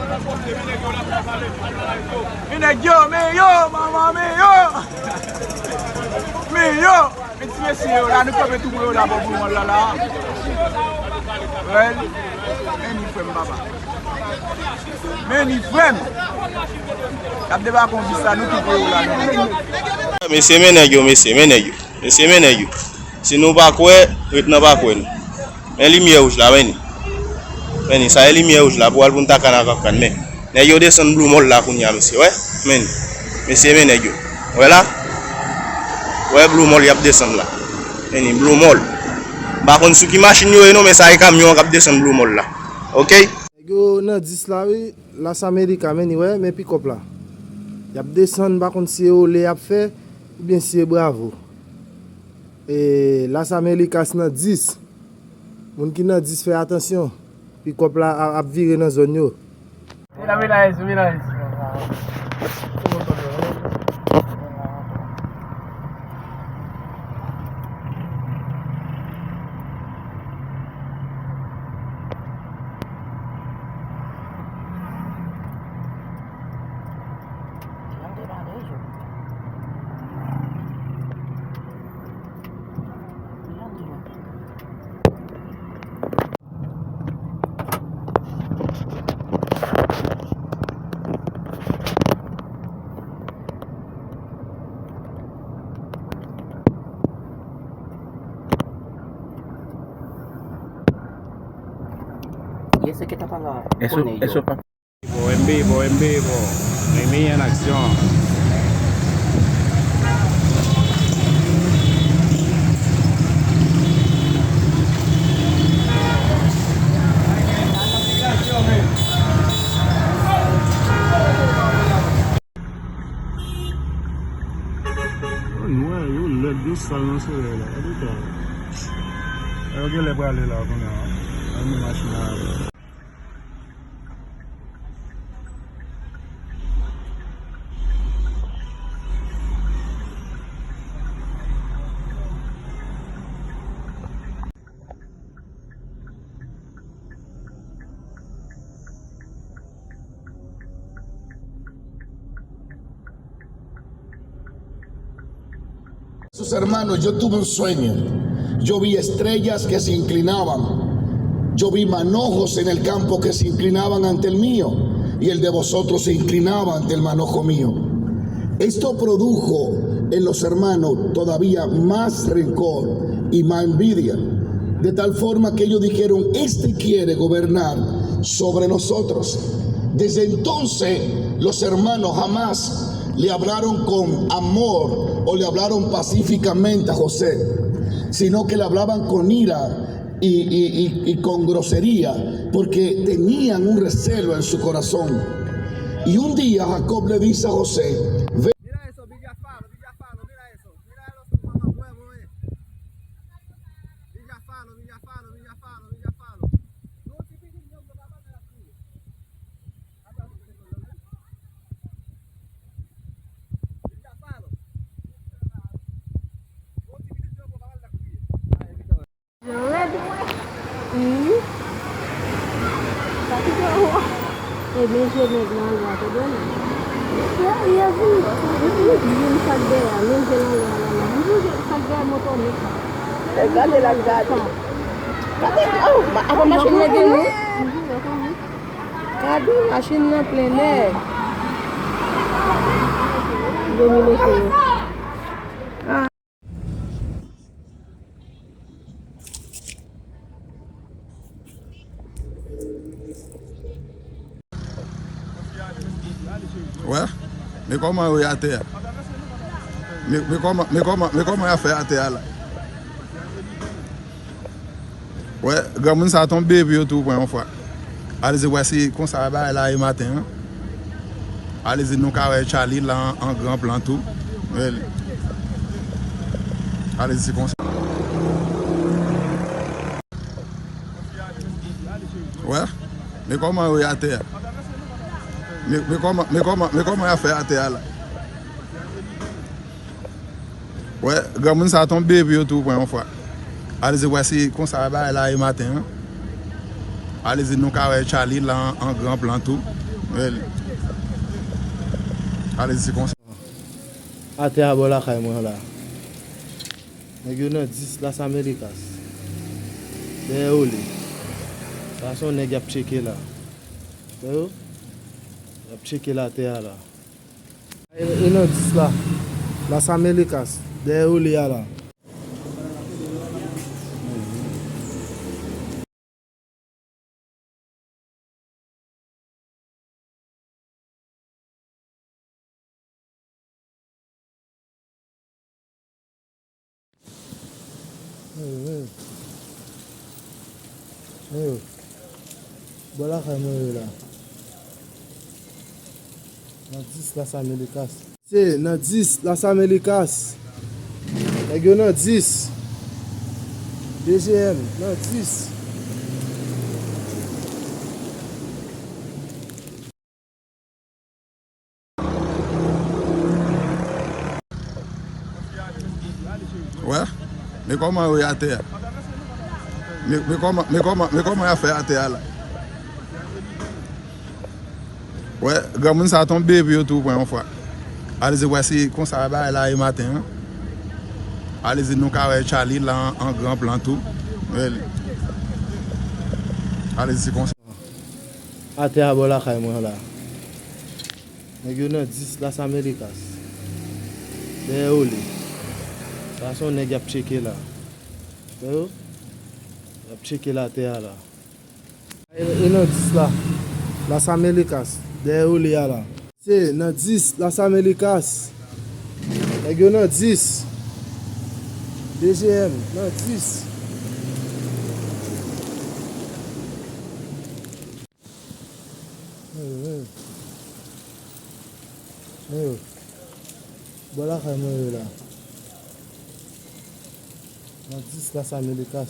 Maman, petit monsieur, là, nous pouvons tout pour là, pour là. Well, many friends, papa. Many friends. La débat qu'on dit ça, nous tout pour là. Monsieur Menegio. Si nous pas quoi, nous pas quoi. Mais lumière rouge là, mais ça lumière rouge là pour aller pour ta canne mais Negio descend blue mall là qu'on y a monsieur, ouais. Mais monsieur Menegio. Voilà. Ouais, blue mall y a descend là. Mais blue mall. Par contre, ceux qui machine yo non mais ça est camion qui descend blue mall là. OK? Yo nan 10 là oui, Las Americas mais ouais, mais pick up là. Y a descend par contre si yo le a fait ou bien si bravo. Et Las Americas nan 10. Moun ki nan 10 fait attention. Pick up là a virer dans zone yo. Mira eso. ¿Y ese que está para Eso en vivo. Mimi en acción. ¿Qué le puede dar la a mi máquina? Sus hermanos, yo tuve un sueño. Yo vi estrellas que se inclinaban. Yo vi manojos en el campo que se inclinaban ante el mío, y el de vosotros se inclinaba ante el manojo mío. Esto produjo en los hermanos todavía más rencor y más envidia, de tal forma que ellos dijeron: este quiere gobernar sobre nosotros. Desde entonces los hermanos jamás le hablaron con amor o le hablaron pacíficamente a José, sino que le hablaban con ira y con grosería, porque tenían un recelo en su corazón. Y un día Jacob le dice a José: ve. Mira eso, Villafalo, mira eso. Mira los mamahuevos, Villafalo. No te pides Dios por la mano de la tuya. Villafalo. No te pides Dios por la mano de la tuya. Regale la gata. Apa machine lagi ni? Kadu machine na plein air. Ouais, mais comment il y a terre? Mais comment il a fait à terre là? Ouais, gamin ça tombe bébé tout pour une fois. Allez-y, voici comme ça va là le matin. Allez-y, nous carré Charlie là en grand plan tout. Allez-y comme ça. Ouais, mais comment il y a terre? Mais comment il a fait à terre là? Ouais, gamin ça tombe bébé tout pour une fois. Allez-y, voici comme ça va là le matin. Allez-y, nous carré Charlie là en grand plan tout. Really. Allez-y, comme ça. Ate a bo la kay mwen la. Nèg yo nan 10 Las Americas. De yo li. Sa son nèg ap cheke la. De yo? Ap cheke la te a la. E nan 10 la. Las Americas. De yo li a la. Yo. Bola kay mwen la. Nan 10 Las Americas. Se, nan 10 Las Americas. Nèg yo nan 10. DGM, nan 10. Ouais. Mais comment il y a terre? Mais comment il a fait à terre là? Ouais, grand ça tombe bébé tout pour une fois. Allez-y, voici comme ça va là le matin. Hein? Allez-y, nous carré Charlie là en grand plan tout. Really. Allez-y, comme ça. Ate a bo la kay mwen la. Nèg yo nan 10 Las Americas. De yo li. Sa son nèg ap cheke la. De yo? Ap cheke la te a la. E nan 10 la. Las Americas. De yo li a la. Se, nan 10 Las Americas. Nèg yo nan 10. DGM, nan 10. Yo. Bola kay mwen la. Nan 10 Las Americas.